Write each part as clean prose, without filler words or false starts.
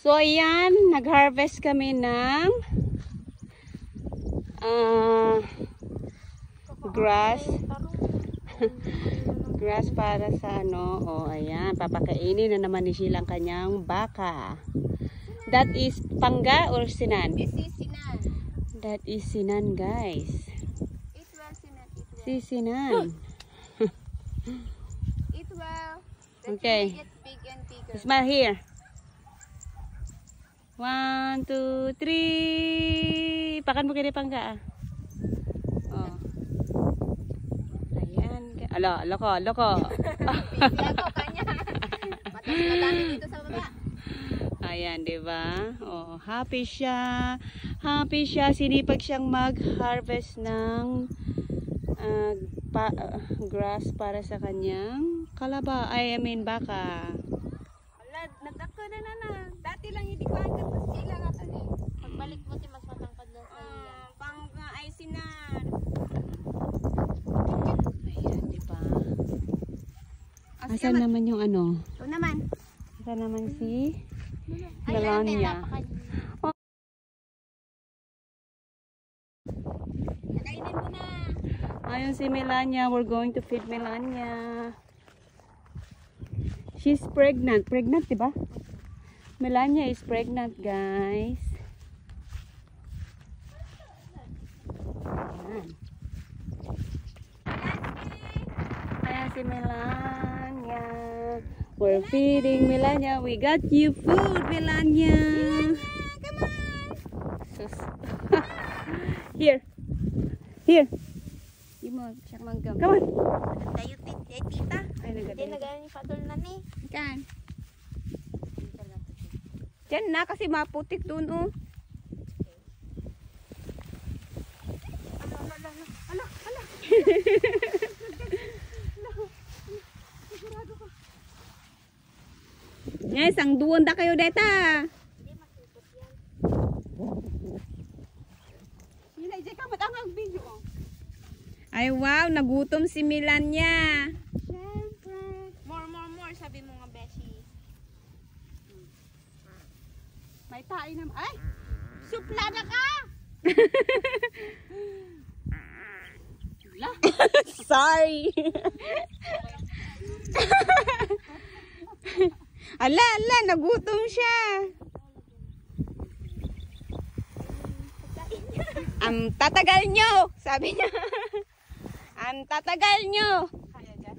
So ayan, nag-harvest kami ng grass. Grass para sa ano. Oh, ayan, papakainin na naman ni Sheila ang kanyang baka. That is pangga or sinan? This is sinan. That is sinan, guys. It will sinan. It will. Si sinan. It will. Okay. Get big and bigger. Smile here. 1, 2, 3. Pakan mo kayo pangga. Oh. Ayan. Loko. Lako kanya. Madami dito sa baba. Ayan, di ba? Oh, happy siya. Happy siya. Sinipag siyang mag-harvest ng grass para sa kanyang baka. Wala, nagdako na. Dati lang hindi ko agad mas sila nga kani. Pagbalik mo ti mas matangkad na sa iya. Pangga ay sinan. Ayan, di ba? Asan naman yung ano? Ito naman. Asan naman si Melania? Nakainin mo na. Ayun si Melania. We're going to feed Melania. She's pregnant. Pregnant, diba? Melania is pregnant, guys. Ayan. Ayan si Melania. We're feeding Melania. We got you food, Melania. Come on. Here. Here. Di mo siya manggam. Come on. Tayo tita. Ay, Hindi nagadayo. nagani padol na ni. Kan. Diyan na kasi maputik doon oh. Ala. Yes, ang duwon da kayo deta. Hindi makikot yan. Sila, ka matangang video. Ay wow, nagutom si Melania. Siyempre. More, sabi mo nga Beshi. May tayo naman. Ay! Suplada ka! Sorry. Ala, nagutom siya. Ang tatagal nyo, sabi niya. Ang tatagal nyo. Kaya dyan?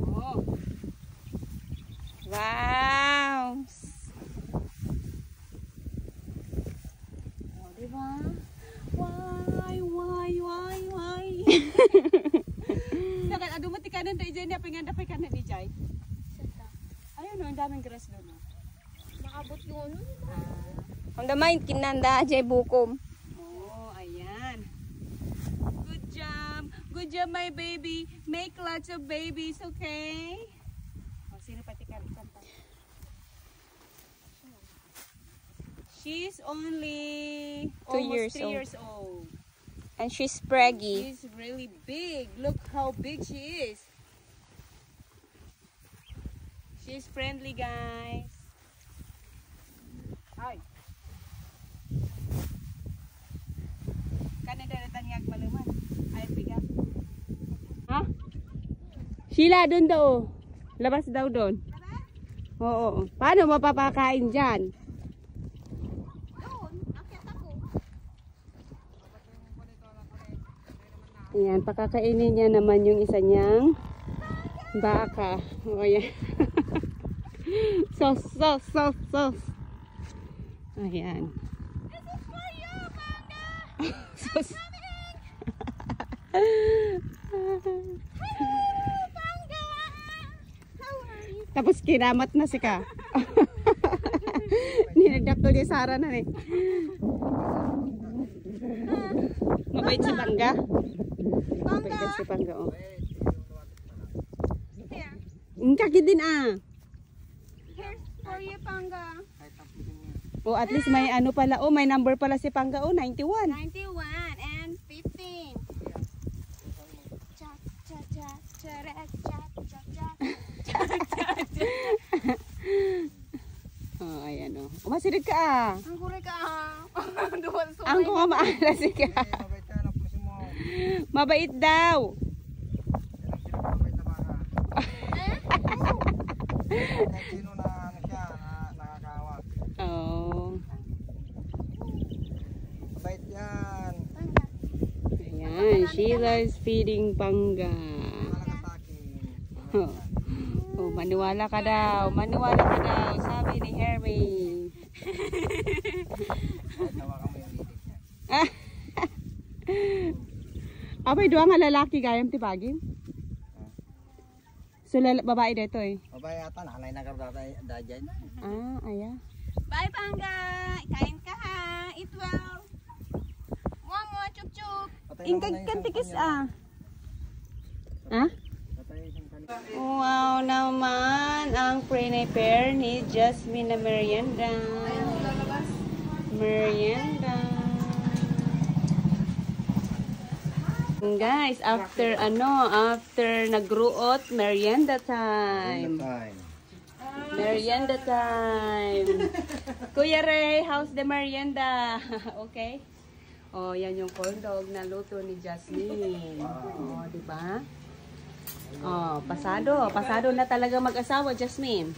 Oh. Wow. Oh, diba? Why? Nakan, adumati ka na dyan niya, pingandapay ka na di Jai. Ayun o, ang daming grass doon. Nakabot yun. Ang damay, kinanda, jay bukom. Oh, ayan. Good job, my baby. Make lots of babies, okay? Oh, sino pati ka rin? She's only 2 years almost 3 old. years old. And she's preggy. She's really big. Look how big she is. She's friendly, guys. Hi. Kanada na tanyag maluman. Ay, bigat. Ha? Sheila, doon daw. Labas daw doon. Oo. Paano mapapakain dyan? Ayan, pakakainin niya naman yung isa niyang baka. O, ayan. Sos. Ayan. This is for you, Panda! Sos. Hello, Panda! How are you? Tapos kinamat na si ka. Ninagdapto ni Sarah na eh. Mabait si Pangga. Mabait si Pangga, oh. Here. Kaki din ah. Here's for you, Panga. Oh, at least may ano pala. Oh, may number pala si Pangga. Oh, 91. 91 and 15. Cha cha cha cha cha cha cha cha cha. sirig ka ah. Ang kuri ka duwal so. Ang ko maalas ka. Mabait ka na puso mo. Mabait daw. Mabait na baka. Kahit sino na ano siya, nakakawa. Oh. Mabait yan. Ayan, Sheila is feeding pangga. Malaga sa akin. Oh, maniwala ka daw. Maniwala ka daw. Sabi ni Hermie. Tawa ka mo yung lilig niya. Abay, doon nga lalaki gayam tibagin. So, babae dito eh. Mabait yata, nakalay na karda dyan. Ah, aya. Bye Pangga. Kain ka ha. Eat well. Momo chup chup. Ingkag kantikis ah. Ha? Patay isang kanila. Wow naman ang prepare ni Jasmine na merienda. Merienda. Guys, after nagruot, merienda time. Merienda time. Kuya Ray, how's the merienda? Okay? Oh, yan yung corn dog na luto ni Jasmine. Oh, di ba? Oh, pasado. Pasado na talaga mag-asawa, Jasmine.